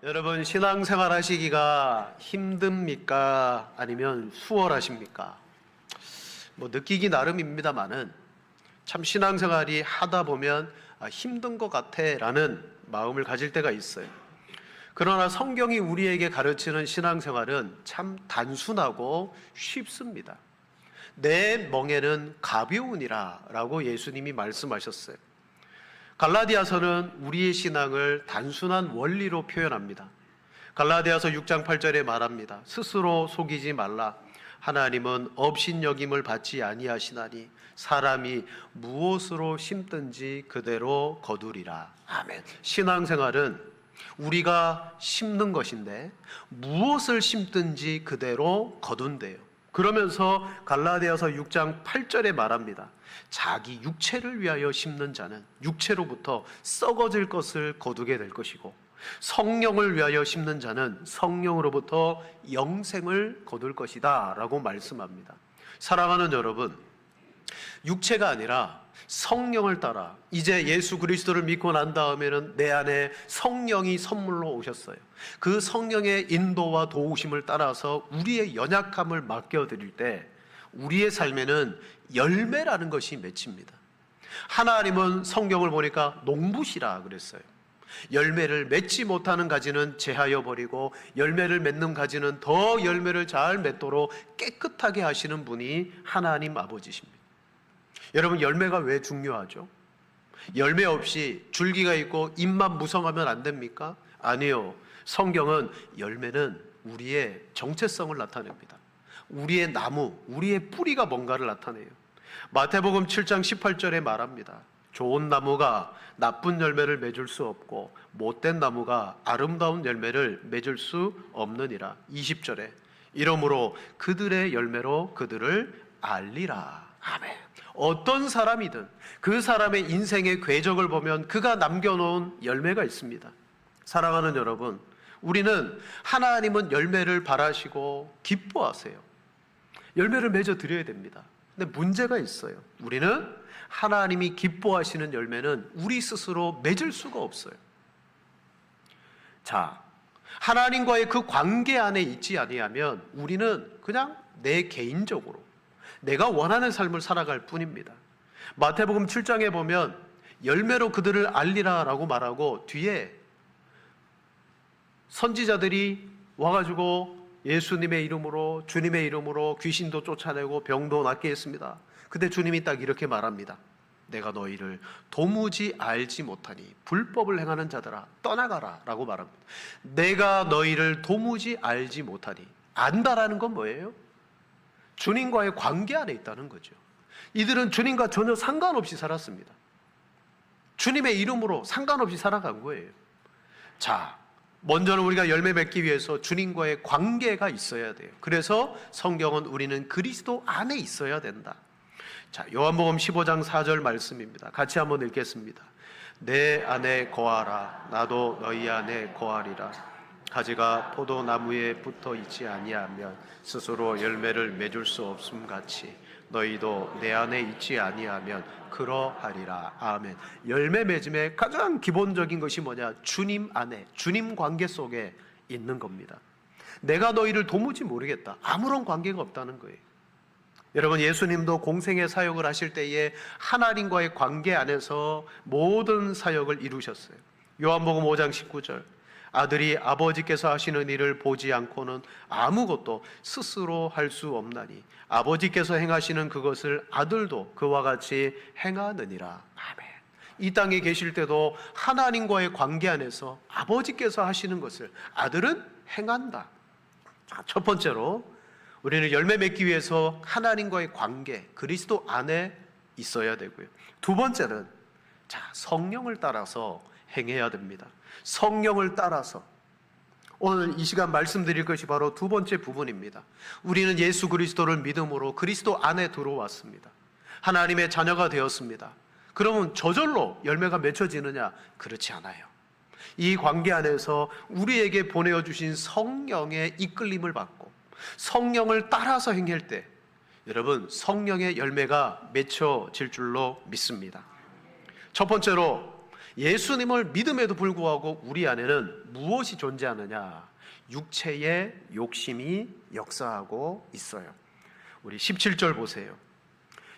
여러분, 신앙생활 하시기가 힘듭니까? 아니면 수월하십니까? 느끼기 나름입니다만은 참 신앙생활이 하다 보면 힘든 것 같아 라는 마음을 가질 때가 있어요. 그러나 성경이 우리에게 가르치는 신앙생활은 참 단순하고 쉽습니다. 내 멍에는 가벼우니라 라고 예수님이 말씀하셨어요. 갈라디아서는 우리의 신앙을 단순한 원리로 표현합니다. 갈라디아서 6장 8절에 말합니다. 스스로 속이지 말라. 하나님은 업신여김을 받지 아니하시나니 사람이 무엇으로 심든지 그대로 거두리라. 아멘. 신앙생활은 우리가 심는 것인데 무엇을 심든지 그대로 거둔대요. 그러면서 갈라디아서 6장 8절에 말합니다. 자기 육체를 위하여 심는 자는 육체로부터 썩어질 것을 거두게 될 것이고, 성령을 위하여 심는 자는 성령으로부터 영생을 거둘 것이다 라고 말씀합니다. 사랑하는 여러분, 육체가 아니라 성령을 따라 이제 예수 그리스도를 믿고 난 다음에는 내 안에 성령이 선물로 오셨어요. 그 성령의 인도와 도우심을 따라서 우리의 연약함을 맡겨드릴 때 우리의 삶에는 열매라는 것이 맺힙니다. 하나님은 성경을 보니까 농부시라 그랬어요. 열매를 맺지 못하는 가지는 제하여 버리고 열매를 맺는 가지는 더 열매를 잘 맺도록 깨끗하게 하시는 분이 하나님 아버지십니다. 여러분, 열매가 왜 중요하죠? 열매 없이 줄기가 있고 잎만 무성하면 안 됩니까? 아니요. 성경은 열매는 우리의 정체성을 나타냅니다. 우리의 나무, 우리의 뿌리가 뭔가를 나타내요. 마태복음 7장 18절에 말합니다. 좋은 나무가 나쁜 열매를 맺을 수 없고 못된 나무가 아름다운 열매를 맺을 수 없느니라. 20절에 이러므로 그들의 열매로 그들을 알리라. 아멘. 어떤 사람이든 그 사람의 인생의 궤적을 보면 그가 남겨놓은 열매가 있습니다. 사랑하는 여러분, 우리는 하나님은 열매를 바라시고 기뻐하세요. 열매를 맺어 드려야 됩니다. 근데 문제가 있어요. 우리는 하나님이 기뻐하시는 열매는 우리 스스로 맺을 수가 없어요. 자, 하나님과의 그 관계 안에 있지 아니하면 우리는 그냥 내 개인적으로 내가 원하는 삶을 살아갈 뿐입니다. 마태복음 7장에 보면 열매로 그들을 알리라 라고 말하고 뒤에 선지자들이 와가지고 예수님의 이름으로, 주님의 이름으로 귀신도 쫓아내고 병도 낫게 했습니다. 근데 주님이 딱 이렇게 말합니다. 내가 너희를 도무지 알지 못하니 불법을 행하는 자들아 떠나가라 라고 말합니다. 내가 너희를 도무지 알지 못하니, 안다라는 건 뭐예요? 주님과의 관계 안에 있다는 거죠. 이들은 주님과 전혀 상관없이 살았습니다. 주님의 이름으로 상관없이 살아간 거예요. 자, 먼저는 우리가 열매 맺기 위해서 주님과의 관계가 있어야 돼요. 그래서 성경은 우리는 그리스도 안에 있어야 된다. 자, 요한복음 15장 4절 말씀입니다. 같이 한번 읽겠습니다. 내 안에 거하라. 나도 너희 안에 거하리라. 가지가 포도나무에 붙어 있지 아니하면 스스로 열매를 맺을 수 없음 같이 너희도 내 안에 있지 아니하면 그러하리라. 아멘. 열매 맺음의 가장 기본적인 것이 뭐냐? 주님 안에, 주님 관계 속에 있는 겁니다. 내가 너희를 도무지 모르겠다. 아무런 관계가 없다는 거예요. 여러분, 예수님도 공생의 사역을 하실 때에 하나님과의 관계 안에서 모든 사역을 이루셨어요. 요한복음 5장 19절. 아들이 아버지께서 하시는 일을 보지 않고는 아무것도 스스로 할 수 없나니 아버지께서 행하시는 그것을 아들도 그와 같이 행하느니라. 아멘. 이 땅에 계실 때도 하나님과의 관계 안에서 아버지께서 하시는 것을 아들은 행한다. 첫 번째로 우리는 열매 맺기 위해서 하나님과의 관계, 그리스도 안에 있어야 되고요. 두 번째는 성령을 따라서 행해야 됩니다. 성령을 따라서 오늘 이 시간 말씀드릴 것이 바로 두 번째 부분입니다. 우리는 예수 그리스도를 믿음으로 그리스도 안에 들어왔습니다. 하나님의 자녀가 되었습니다. 그러면 저절로 열매가 맺혀지느냐? 그렇지 않아요. 이 관계 안에서 우리에게 보내어 주신 성령의 이끌림을 받고 성령을 따라서 행할 때 여러분, 성령의 열매가 맺혀질 줄로 믿습니다. 첫 번째로 예수님을 믿음에도 불구하고 우리 안에는 무엇이 존재하느냐? 육체의 욕심이 역사하고 있어요. 우리 17절 보세요.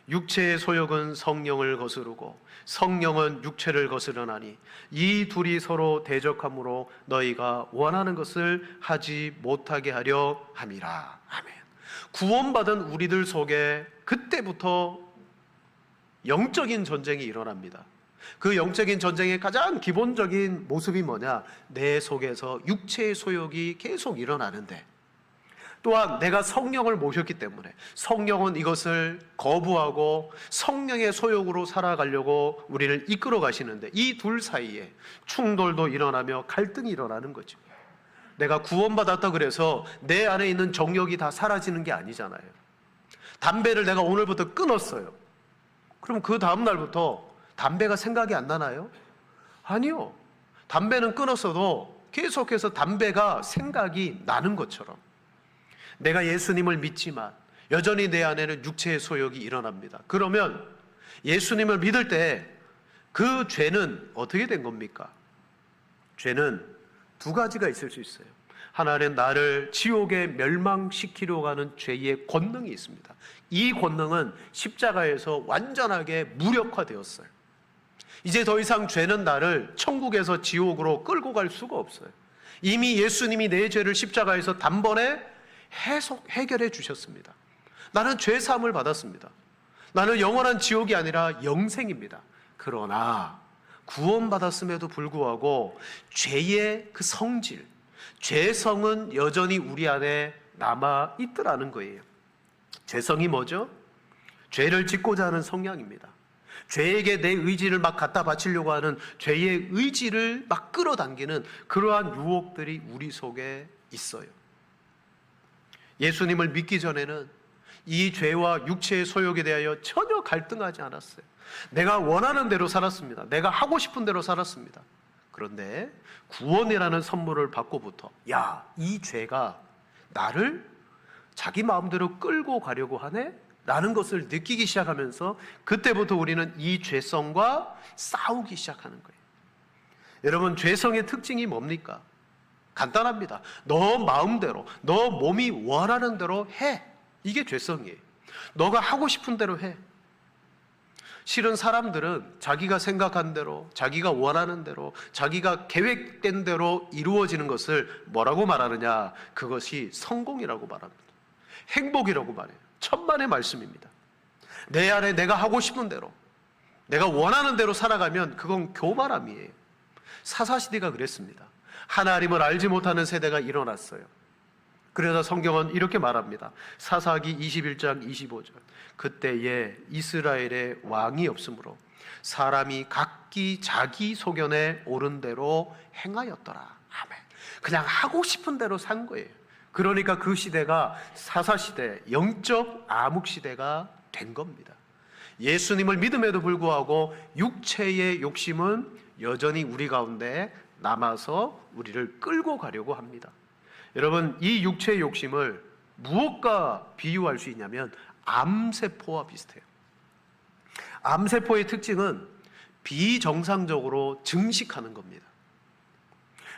육체의 소욕은 성령을 거스르고 성령은 육체를 거스르나니 이 둘이 서로 대적함으로 너희가 원하는 것을 하지 못하게 하려 함이라. 아멘. 구원받은 우리들 속에 그때부터 영적인 전쟁이 일어납니다. 그 영적인 전쟁의 가장 기본적인 모습이 뭐냐? 내 속에서 육체의 소욕이 계속 일어나는데, 또한 내가 성령을 모셨기 때문에 성령은 이것을 거부하고 성령의 소욕으로 살아가려고 우리를 이끌어 가시는데, 이 둘 사이에 충돌도 일어나며 갈등이 일어나는 거죠. 내가 구원받았다 그래서 내 안에 있는 정욕이 다 사라지는 게 아니잖아요. 담배를 내가 오늘부터 끊었어요. 그럼 그 다음 날부터 담배가 생각이 안 나나요? 아니요. 담배는 끊었어도 계속해서 담배가 생각이 나는 것처럼 내가 예수님을 믿지만 여전히 내 안에는 육체의 소욕이 일어납니다. 그러면 예수님을 믿을 때 그 죄는 어떻게 된 겁니까? 죄는 두 가지가 있을 수 있어요. 하나는 나를 지옥에 멸망시키려고 하는 죄의 권능이 있습니다. 이 권능은 십자가에서 완전하게 무력화되었어요. 이제 더 이상 죄는 나를 천국에서 지옥으로 끌고 갈 수가 없어요. 이미 예수님이 내 죄를 십자가에서 단번에 해결해 주셨습니다. 나는 죄 사함을 받았습니다. 나는 영원한 지옥이 아니라 영생입니다. 그러나 구원받았음에도 불구하고 죄의 그 성질, 죄성은 여전히 우리 안에 남아 있더라는 거예요. 죄성이 뭐죠? 죄를 짓고자 하는 성향입니다. 죄에게 내 의지를 막 갖다 바치려고 하는 죄의 의지를 막 끌어당기는 그러한 유혹들이 우리 속에 있어요. 예수님을 믿기 전에는 이 죄와 육체의 소욕에 대하여 전혀 갈등하지 않았어요. 내가 원하는 대로 살았습니다. 내가 하고 싶은 대로 살았습니다. 그런데 구원이라는 선물을 받고부터 이 죄가 나를 자기 마음대로 끌고 가려고 하네? 라는 것을 느끼기 시작하면서 그때부터 우리는 이 죄성과 싸우기 시작하는 거예요. 여러분, 죄성의 특징이 뭡니까? 간단합니다. 너 마음대로, 너 몸이 원하는 대로 해. 이게 죄성이에요. 너가 하고 싶은 대로 해. 실은 사람들은 자기가 생각한 대로, 자기가 원하는 대로, 자기가 계획된 대로 이루어지는 것을 뭐라고 말하느냐? 그것이 성공이라고 말합니다. 행복이라고 말해요. 천만의 말씀입니다. 내 안에 내가 하고 싶은 대로, 내가 원하는 대로 살아가면 그건 교만함이에요. 사사시대가 그랬습니다. 하나님을 알지 못하는 세대가 일어났어요. 그래서 성경은 이렇게 말합니다. 사사기 21장 25절. 그때에 이스라엘에 왕이 없으므로 사람이 각기 자기 소견에 옳은 대로 행하였더라. 아멘. 그냥 하고 싶은 대로 산 거예요. 그러니까 그 시대가 사사시대, 영적 암흑시대가 된 겁니다. 예수님을 믿음에도 불구하고 육체의 욕심은 여전히 우리 가운데 남아서 우리를 끌고 가려고 합니다. 여러분, 이 육체의 욕심을 무엇과 비유할 수 있냐면 암세포와 비슷해요. 암세포의 특징은 비정상적으로 증식하는 겁니다.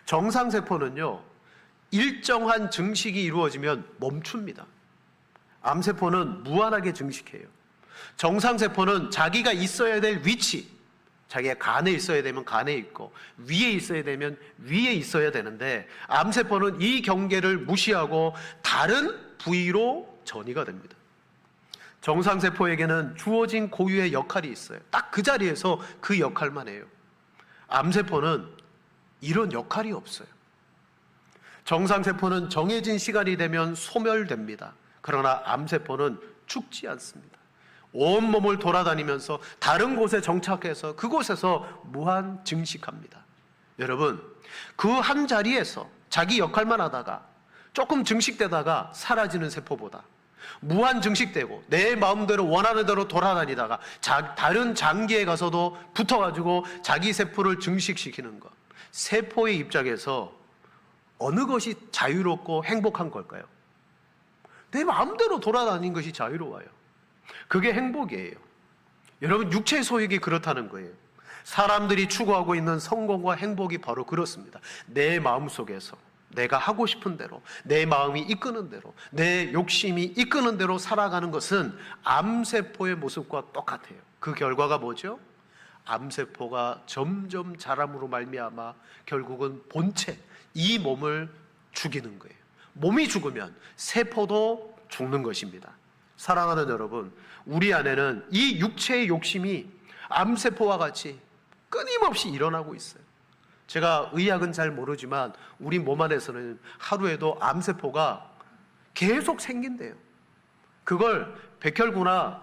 정상세포는요, 일정한 증식이 이루어지면 멈춥니다. 암세포는 무한하게 증식해요. 정상세포는 자기가 있어야 될 위치, 자기가 간에 있어야 되면 간에 있고 위에 있어야 되면 위에 있어야 되는데, 암세포는 이 경계를 무시하고 다른 부위로 전이가 됩니다. 정상세포에게는 주어진 고유의 역할이 있어요. 딱 그 자리에서 그 역할만 해요. 암세포는 이런 역할이 없어요. 정상세포는 정해진 시간이 되면 소멸됩니다. 그러나 암세포는 죽지 않습니다. 온몸을 돌아다니면서 다른 곳에 정착해서 그곳에서 무한 증식합니다. 여러분, 그 한 자리에서 자기 역할만 하다가 조금 증식되다가 사라지는 세포보다 무한 증식되고 내 마음대로 원하는 대로 돌아다니다가 다른 장기에 가서도 붙어가지고 자기 세포를 증식시키는 것, 세포의 입장에서 어느 것이 자유롭고 행복한 걸까요? 내 마음대로 돌아다니는 것이 자유로워요. 그게 행복이에요. 여러분, 육체의 소욕이 그렇다는 거예요. 사람들이 추구하고 있는 성공과 행복이 바로 그렇습니다. 내 마음속에서 내가 하고 싶은 대로, 내 마음이 이끄는 대로, 내 욕심이 이끄는 대로 살아가는 것은 암세포의 모습과 똑같아요. 그 결과가 뭐죠? 암세포가 점점 자람으로 말미암아 결국은 본체, 이 몸을 죽이는 거예요. 몸이 죽으면 세포도 죽는 것입니다. 사랑하는 여러분, 우리 안에는 이 육체의 욕심이 암세포와 같이 끊임없이 일어나고 있어요. 제가 의학은 잘 모르지만 우리 몸 안에서는 하루에도 암세포가 계속 생긴대요. 그걸 백혈구나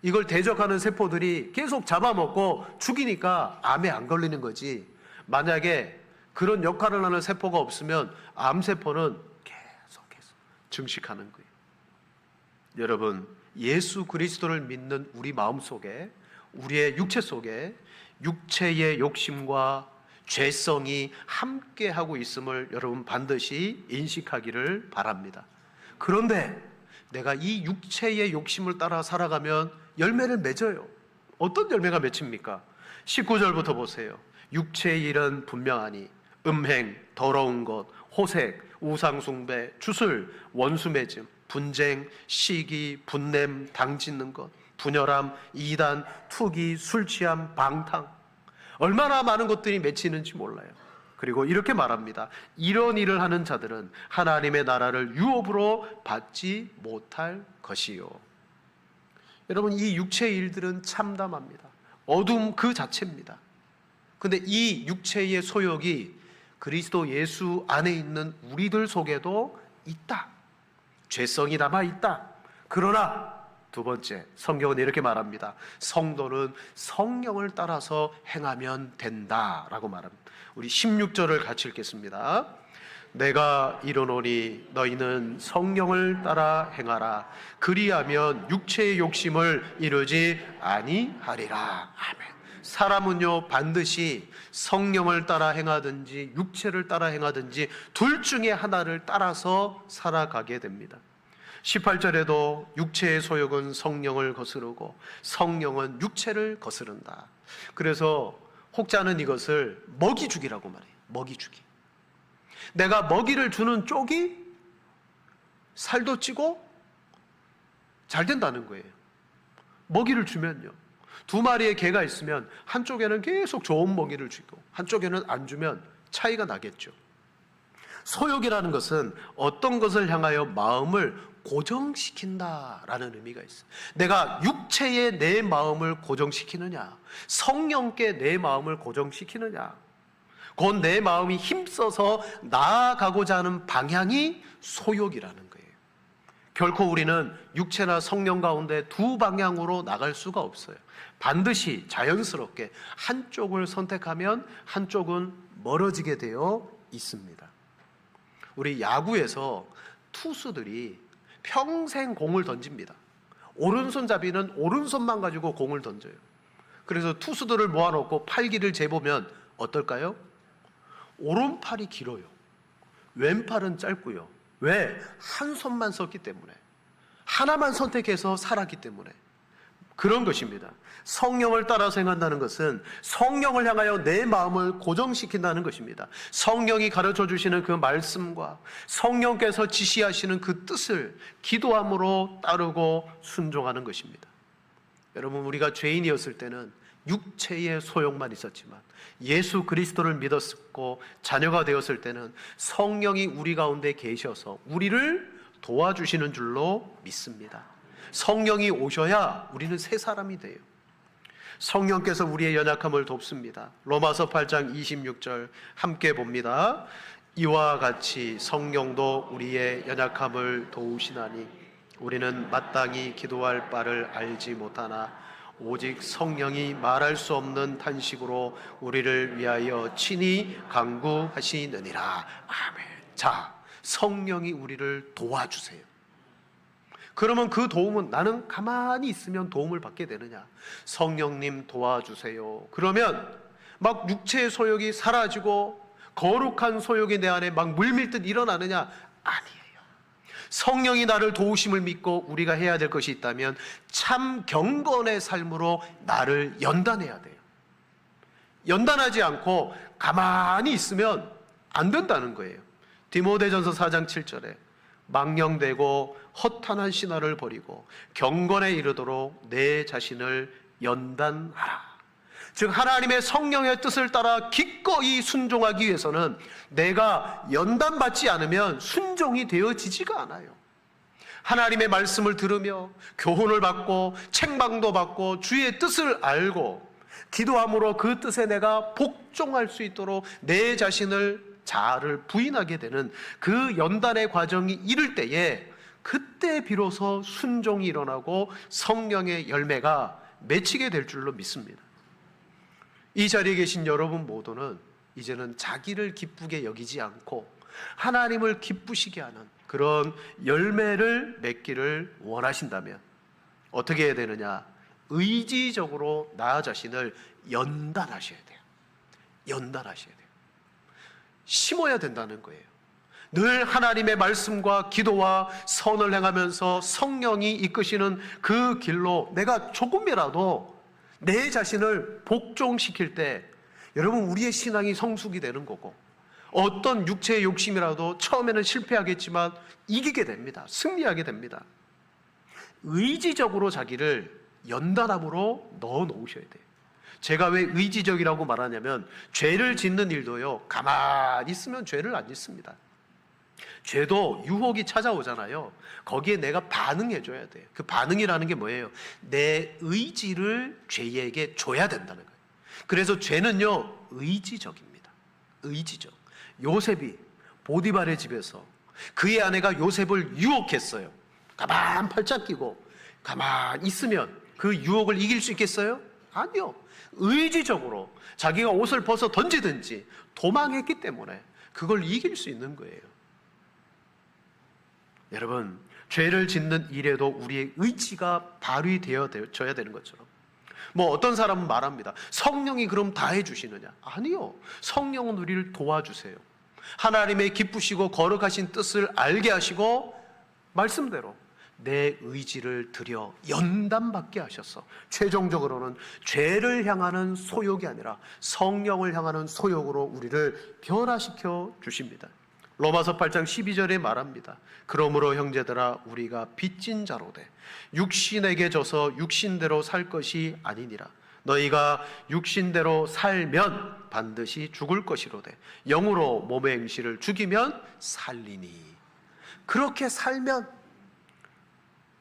이걸 대적하는 세포들이 계속 잡아먹고 죽이니까 암에 안 걸리는 거지. 만약에 그런 역할을 하는 세포가 없으면 암세포는 계속해서 증식하는 거예요. 여러분, 예수 그리스도를 믿는 우리 마음속에, 우리의 육체 속에 육체의 욕심과 죄성이 함께하고 있음을 여러분 반드시 인식하기를 바랍니다. 그런데 내가 이 육체의 욕심을 따라 살아가면 열매를 맺어요. 어떤 열매가 맺힙니까? 19절부터 보세요. 육체의 일은 분명하니 음행, 더러운 것, 호색, 우상숭배, 주술, 원수맺음, 분쟁, 시기, 분냄, 당짓는 것, 분열함, 이단, 투기, 술취함, 방탕. 얼마나 많은 것들이 맺히는지 몰라요. 그리고 이렇게 말합니다. 이런 일을 하는 자들은 하나님의 나라를 유업으로 받지 못할 것이요. 여러분, 이 육체의 일들은 참담합니다. 어둠 그 자체입니다. 근데 이 육체의 소욕이 그리스도 예수 안에 있는 우리들 속에도 있다. 죄성이 남아 있다. 그러나 두 번째, 성경은 이렇게 말합니다. 성도는 성령을 따라서 행하면 된다라고 말합니다. 우리 16절을 같이 읽겠습니다. 내가 이르노니 너희는 성령을 따라 행하라. 그리하면 육체의 욕심을 이루지 아니하리라. 아멘. 사람은요 반드시 성령을 따라 행하든지 육체를 따라 행하든지 둘 중에 하나를 따라서 살아가게 됩니다. 18절에도 육체의 소욕은 성령을 거스르고 성령은 육체를 거스른다. 그래서 혹자는 이것을 먹이주기라고 말해요. 먹이주기. 내가 먹이를 주는 쪽이 살도 찌고 잘 된다는 거예요. 먹이를 주면요, 두 마리의 개가 있으면 한쪽에는 계속 좋은 먹이를 주고 한쪽에는 안 주면 차이가 나겠죠. 소욕이라는 것은 어떤 것을 향하여 마음을 고정시킨다라는 의미가 있어요. 내가 육체에 내 마음을 고정시키느냐, 성령께 내 마음을 고정시키느냐, 곧 내 마음이 힘써서 나아가고자 하는 방향이 소욕이라는 거예요. 결코 우리는 육체나 성령 가운데 두 방향으로 나갈 수가 없어요. 반드시 자연스럽게 한쪽을 선택하면 한쪽은 멀어지게 되어 있습니다. 우리 야구에서 투수들이 평생 공을 던집니다. 오른손잡이는 오른손만 가지고 공을 던져요. 그래서 투수들을 모아놓고 팔기를 재보면 어떨까요? 오른팔이 길어요. 왼팔은 짧고요. 왜? 한 손만 썼기 때문에, 하나만 선택해서 살았기 때문에 그런 것입니다. 성령을 따라서 행한다는 것은 성령을 향하여 내 마음을 고정시킨다는 것입니다. 성령이 가르쳐 주시는 그 말씀과 성령께서 지시하시는 그 뜻을 기도함으로 따르고 순종하는 것입니다. 여러분, 우리가 죄인이었을 때는 육체의 소욕만 있었지만 예수 그리스도를 믿었고 자녀가 되었을 때는 성령이 우리 가운데 계셔서 우리를 도와주시는 줄로 믿습니다. 성령이 오셔야 우리는 새 사람이 돼요. 성령께서 우리의 연약함을 돕습니다. 로마서 8장 26절 함께 봅니다. 이와 같이 성령도 우리의 연약함을 도우시나니 우리는 마땅히 기도할 바를 알지 못하나 오직 성령이 말할 수 없는 탄식으로 우리를 위하여 친히 간구하시느니라. 아멘. 자, 성령이 우리를 도와주세요. 그러면 그 도움은 나는 가만히 있으면 도움을 받게 되느냐? 성령님 도와주세요. 그러면 막 육체의 소욕이 사라지고 거룩한 소욕이 내 안에 막 물밀듯 일어나느냐? 아니에요. 성령이 나를 도우심을 믿고 우리가 해야 될 것이 있다면 참 경건의 삶으로 나를 연단해야 돼요. 연단하지 않고 가만히 있으면 안 된다는 거예요. 디모데전서 4장 7절에 망령되고 허탄한 신화를 버리고 경건에 이르도록 내 자신을 연단하라. 즉 하나님의 성령의 뜻을 따라 기꺼이 순종하기 위해서는 내가 연단받지 않으면 순종이 되어지지가 않아요. 하나님의 말씀을 들으며 교훈을 받고 책망도 받고 주의 뜻을 알고 기도함으로 그 뜻에 내가 복종할 수 있도록 내 자신을 자아를 부인하게 되는 그 연단의 과정이 이를 때에 그때 비로소 순종이 일어나고 성령의 열매가 맺히게 될 줄로 믿습니다. 이 자리에 계신 여러분 모두는 이제는 자기를 기쁘게 여기지 않고 하나님을 기쁘시게 하는 그런 열매를 맺기를 원하신다면 어떻게 해야 되느냐? 의지적으로 나 자신을 연단하셔야 돼요. 연단하셔야 돼요. 심어야 된다는 거예요. 늘 하나님의 말씀과 기도와 선을 행하면서 성령이 이끄시는 그 길로 내가 조금이라도 내 자신을 복종시킬 때 여러분 우리의 신앙이 성숙이 되는 거고 어떤 육체의 욕심이라도 처음에는 실패하겠지만 이기게 됩니다. 승리하게 됩니다. 의지적으로 자기를 연단함으로 넣어 놓으셔야 돼요. 제가 왜 의지적이라고 말하냐면 죄를 짓는 일도요, 가만히 있으면 죄를 안 짓습니다. 죄도 유혹이 찾아오잖아요. 거기에 내가 반응해 줘야 돼요. 그 반응이라는 게 뭐예요? 내 의지를 죄에게 줘야 된다는 거예요. 그래서 죄는요 의지적입니다. 의지적. 요셉이 보디발의 집에서 그의 아내가 요셉을 유혹했어요. 가만 팔짱 끼고 가만 있으면 그 유혹을 이길 수 있겠어요? 아니요. 의지적으로 자기가 옷을 벗어 던지든지 도망했기 때문에 그걸 이길 수 있는 거예요. 여러분, 죄를 짓는 일에도 우리의 의지가 발휘되어져야 되는 것처럼 뭐 어떤 사람은 말합니다. 성령이 그럼 다 해주시느냐? 아니요. 성령은 우리를 도와주세요. 하나님의 기쁘시고 거룩하신 뜻을 알게 하시고 말씀대로 내 의지를 들여 연단받게 하셔서 최종적으로는 죄를 향하는 소욕이 아니라 성령을 향하는 소욕으로 우리를 변화시켜 주십니다. 로마서 8장 12절에 말합니다. 그러므로 형제들아 우리가 빚진 자로되 육신에게 져서 육신대로 살 것이 아니니라. 너희가 육신대로 살면 반드시 죽을 것이로되 영으로 몸의 행실을 죽이면 살리니. 그렇게 살면,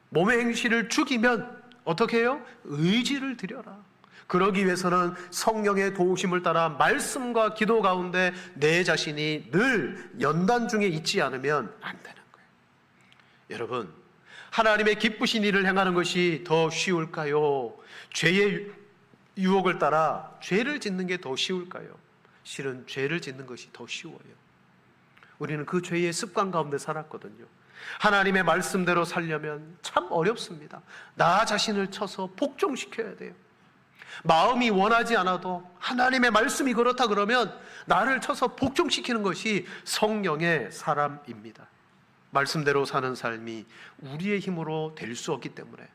몸의 행실을 죽이면 어떻게 해요? 의지를 들여라. 그러기 위해서는 성령의 도우심을 따라 말씀과 기도 가운데 내 자신이 늘 연단 중에 있지 않으면 안 되는 거예요. 여러분, 하나님의 기쁘신 일을 행하는 것이 더 쉬울까요? 죄의 유혹을 따라 죄를 짓는 게 더 쉬울까요? 실은 죄를 짓는 것이 더 쉬워요. 우리는 그 죄의 습관 가운데 살았거든요. 하나님의 말씀대로 살려면 참 어렵습니다. 나 자신을 쳐서 복종시켜야 돼요. 마음이 원하지 않아도 하나님의 말씀이 그렇다 그러면 나를 쳐서 복종시키는 것이 성령의 사람입니다. 말씀대로 사는 삶이 우리의 힘으로 될 수 없기 때문에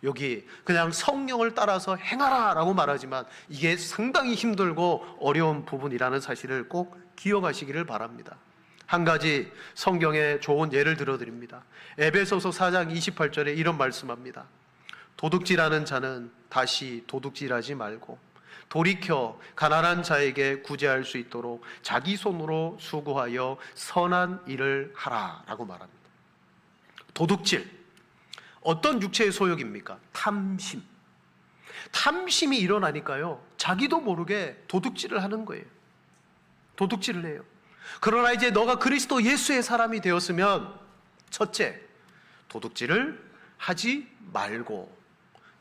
여기 그냥 성령을 따라서 행하라 라고 말하지만 이게 상당히 힘들고 어려운 부분이라는 사실을 꼭 기억하시기를 바랍니다. 한 가지 성경의 좋은 예를 들어드립니다. 에베소서 4장 28절에 이런 말씀합니다. 도둑질하는 자는 다시 도둑질하지 말고 돌이켜 가난한 자에게 구제할 수 있도록 자기 손으로 수고하여 선한 일을 하라 라고 말합니다. 도둑질, 어떤 육체의 소욕입니까? 탐심. 탐심이 일어나니까요 자기도 모르게 도둑질을 하는 거예요. 도둑질을 해요. 그러나 이제 너가 그리스도 예수의 사람이 되었으면 첫째, 도둑질을 하지 말고.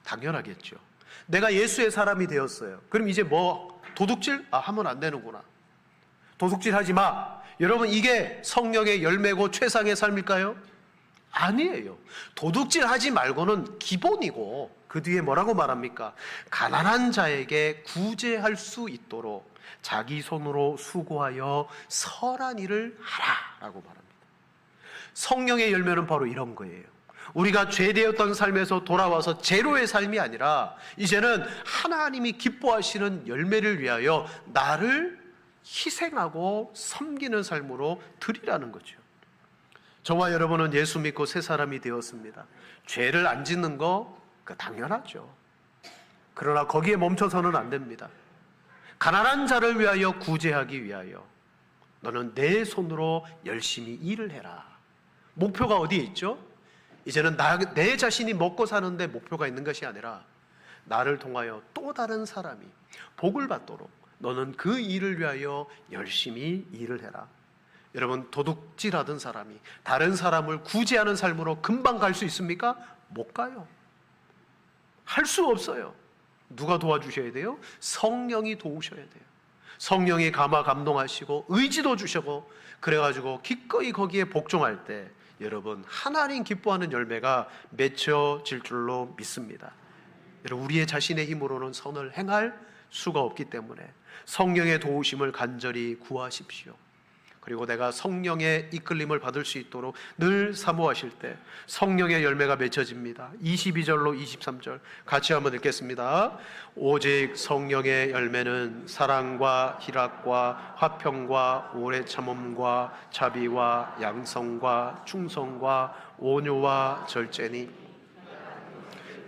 당연하겠죠. 내가 예수의 사람이 되었어요. 그럼 이제 뭐 도둑질? 하면 안 되는구나. 도둑질 하지 마. 여러분, 이게 성령의 열매고 최상의 삶일까요? 아니에요. 도둑질 하지 말고는 기본이고 그 뒤에 뭐라고 말합니까? 가난한 자에게 구제할 수 있도록 자기 손으로 수고하여 선한 일을 하라 라고 말합니다. 성령의 열매는 바로 이런 거예요. 우리가 죄되었던 삶에서 돌아와서 제로의 삶이 아니라 이제는 하나님이 기뻐하시는 열매를 위하여 나를 희생하고 섬기는 삶으로 드리라는 거죠. 저와 여러분은 예수 믿고 새 사람이 되었습니다. 죄를 안 짓는 거 당연하죠. 그러나 거기에 멈춰서는 안 됩니다. 가난한 자를 위하여 구제하기 위하여 너는 내 손으로 열심히 일을 해라. 목표가 어디에 있죠? 이제는 내 자신이 먹고 사는데 목표가 있는 것이 아니라 나를 통하여 또 다른 사람이 복을 받도록 너는 그 일을 위하여 열심히 일을 해라. 여러분, 도둑질하던 사람이 다른 사람을 구제하는 삶으로 금방 갈 수 있습니까? 못 가요. 할 수 없어요. 누가 도와주셔야 돼요? 성령이 도우셔야 돼요. 성령이 감화 감동하시고 의지도 주시고 그래가지고 기꺼이 거기에 복종할 때 여러분, 하나님 기뻐하는 열매가 맺혀질 줄로 믿습니다. 여러분, 우리의 자신의 힘으로는 선을 행할 수가 없기 때문에 성령의 도우심을 간절히 구하십시오. 그리고 내가 성령의 이끌림을 받을 수 있도록 늘 사모하실 때 성령의 열매가 맺혀집니다. 22절로 23절 같이 한번 읽겠습니다. 오직 성령의 열매는 사랑과 희락과 화평과 오래 참음과 자비와 양성과 충성과 온유와 절제니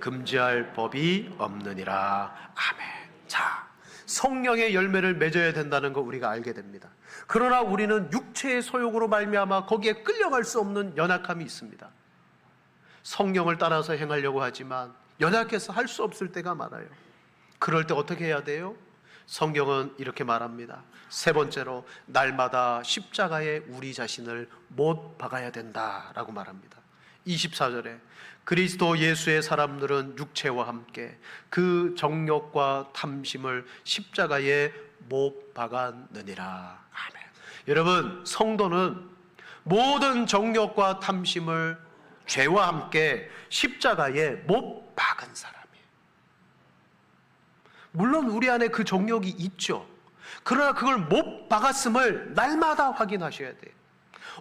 금지할 법이 없느니라. 아멘. 자, 성령의 열매를 맺어야 된다는 거 우리가 알게 됩니다. 그러나 우리는 육체의 소욕으로 말미암아 거기에 끌려갈 수 없는 연약함이 있습니다. 성령을 따라서 행하려고 하지만 연약해서 할 수 없을 때가 많아요. 그럴 때 어떻게 해야 돼요? 성경은 이렇게 말합니다. 세 번째로 날마다 십자가에 우리 자신을 못 박아야 된다라고 말합니다. 24절에 그리스도 예수의 사람들은 육체와 함께 그 정욕과 탐심을 십자가에 못 박았느니라. 아멘. 여러분, 성도는 모든 정욕과 탐심을 죄와 함께 십자가에 못 박은 사람이에요. 물론 우리 안에 그 정욕이 있죠. 그러나 그걸 못 박았음을 날마다 확인하셔야 돼요.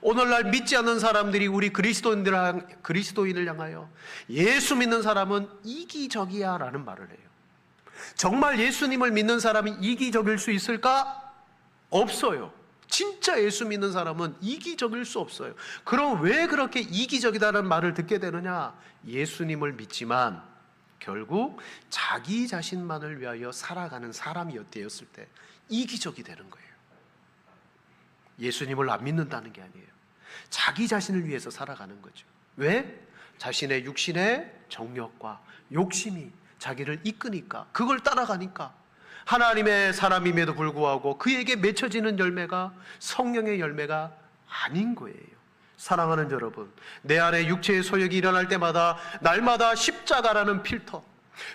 오늘날 믿지 않는 사람들이 우리 그리스도인을 향하여 예수 믿는 사람은 이기적이야 라는 말을 해요. 정말 예수님을 믿는 사람이 이기적일 수 있을까? 없어요. 진짜 예수 믿는 사람은 이기적일 수 없어요. 그럼 왜 그렇게 이기적이다는 말을 듣게 되느냐? 예수님을 믿지만 결국 자기 자신만을 위하여 살아가는 사람이 되었을 때 이기적이 되는 거예요. 예수님을 안 믿는다는 게 아니에요. 자기 자신을 위해서 살아가는 거죠. 왜? 자신의 육신의 정욕과 욕심이 자기를 이끄니까, 그걸 따라가니까. 하나님의 사람임에도 불구하고 그에게 맺혀지는 열매가 성령의 열매가 아닌 거예요. 사랑하는 여러분, 내 안에 육체의 소욕이 일어날 때마다 날마다 십자가라는 필터,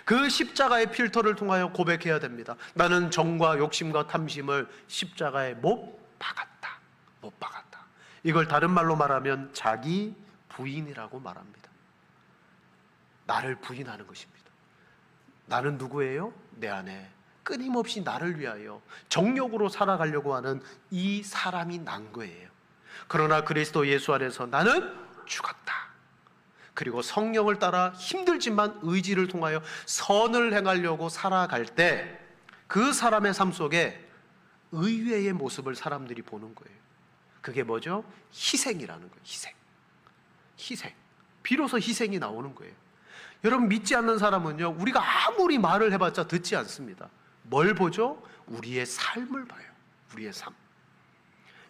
그 십자가의 필터를 통하여 고백해야 됩니다. 나는 정과 욕심과 탐심을 십자가에 못 박았다. 못 박았다. 이걸 다른 말로 말하면 자기 부인이라고 말합니다. 나를 부인하는 것입니다. 나는 누구예요? 내 안에 끊임없이 나를 위하여 정욕으로 살아가려고 하는 이 사람이 난 거예요. 그러나 그리스도 예수 안에서 나는 죽었다. 그리고 성령을 따라 힘들지만 의지를 통하여 선을 행하려고 살아갈 때 그 사람의 삶 속에 의외의 모습을 사람들이 보는 거예요. 그게 뭐죠? 희생이라는 거예요. 희생. 비로소 희생이 나오는 거예요. 여러분, 믿지 않는 사람은요, 우리가 아무리 말을 해봤자 듣지 않습니다. 뭘 보죠? 우리의 삶을 봐요. 우리의 삶.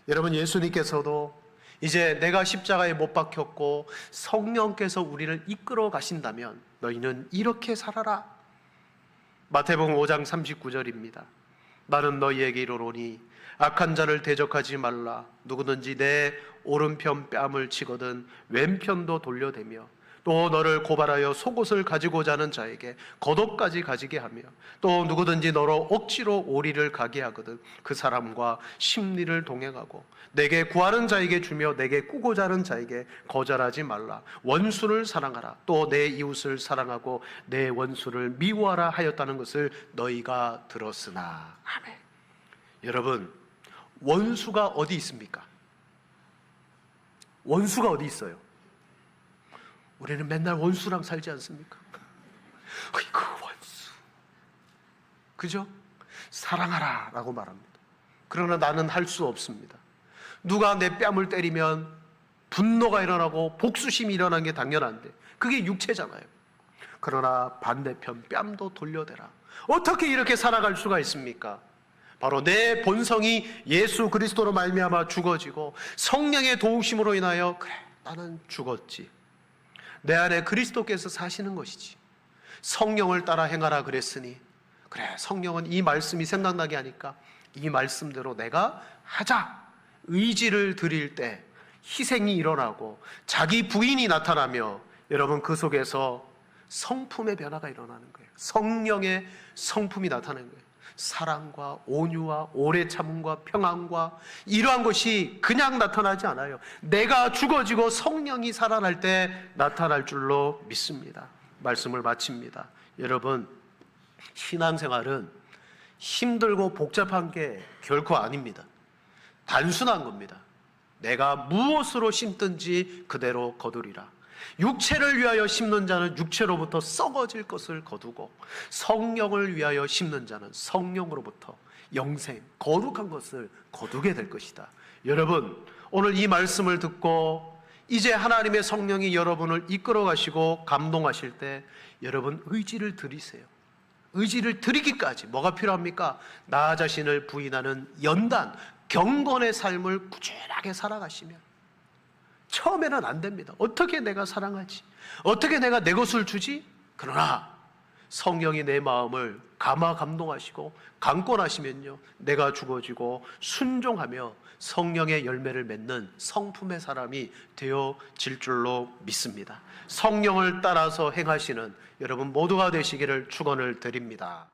여러분, 예수님께서도 이제 내가 십자가에 못 박혔고 성령께서 우리를 이끌어 가신다면 너희는 이렇게 살아라. 마태복음 5장 39절입니다. 나는 너희에게 이르노니 악한 자를 대적하지 말라. 누구든지 내 오른편 뺨을 치거든 왼편도 돌려대며 또 너를 고발하여 속옷을 가지고자 하는 자에게 겉옷까지 가지게 하며 또 누구든지 너로 억지로 오리를 가게 하거든 그 사람과 심리를 동행하고 내게 구하는 자에게 주며 내게 꾸고자 하는 자에게 거절하지 말라. 원수를 사랑하라. 또 내 이웃을 사랑하고 내 원수를 미워하라 하였다는 것을 너희가 들었으나. 아멘. 여러분, 원수가 어디 있습니까? 원수가 어디 있어요? 우리는 맨날 원수랑 살지 않습니까? 그 원수, 그죠? 사랑하라 라고 말합니다. 그러나 나는 할 수 없습니다. 누가 내 뺨을 때리면 분노가 일어나고 복수심이 일어나는 게 당연한데 그게 육체잖아요. 그러나 반대편 뺨도 돌려대라. 어떻게 이렇게 살아갈 수가 있습니까? 바로 내 본성이 예수 그리스도로 말미암아 죽어지고 성령의 도우심으로 인하여 그래 나는 죽었지, 내 안에 그리스도께서 사시는 것이지, 성령을 따라 행하라 그랬으니 그래 성령은 이 말씀이 생각나게 하니까 이 말씀대로 내가 하자 의지를 드릴 때 희생이 일어나고 자기 부인이 나타나며 여러분 그 속에서 성품의 변화가 일어나는 거예요. 성령의 성품이 나타나는 거예요. 사랑과 온유와 오래 참음과 평안과 이러한 것이 그냥 나타나지 않아요. 내가 죽어지고 성령이 살아날 때 나타날 줄로 믿습니다. 말씀을 마칩니다. 여러분, 신앙생활은 힘들고 복잡한 게 결코 아닙니다. 단순한 겁니다. 내가 무엇으로 심든지 그대로 거두리라. 육체를 위하여 심는 자는 육체로부터 썩어질 것을 거두고 성령을 위하여 심는 자는 성령으로부터 영생, 거룩한 것을 거두게 될 것이다. 여러분, 오늘 이 말씀을 듣고 이제 하나님의 성령이 여러분을 이끌어 가시고 감동하실 때 여러분 의지를 들이세요. 의지를 들이기까지 뭐가 필요합니까? 나 자신을 부인하는 연단, 경건의 삶을 꾸준하게 살아가시면 처음에는 안 됩니다. 어떻게 내가 사랑하지? 어떻게 내가 내 것을 주지? 그러나 성령이 내 마음을 감동하시고 강권하시면요, 내가 죽어지고 순종하며 성령의 열매를 맺는 성품의 사람이 되어질 줄로 믿습니다. 성령을 따라서 행하시는 여러분 모두가 되시기를 축원을 드립니다.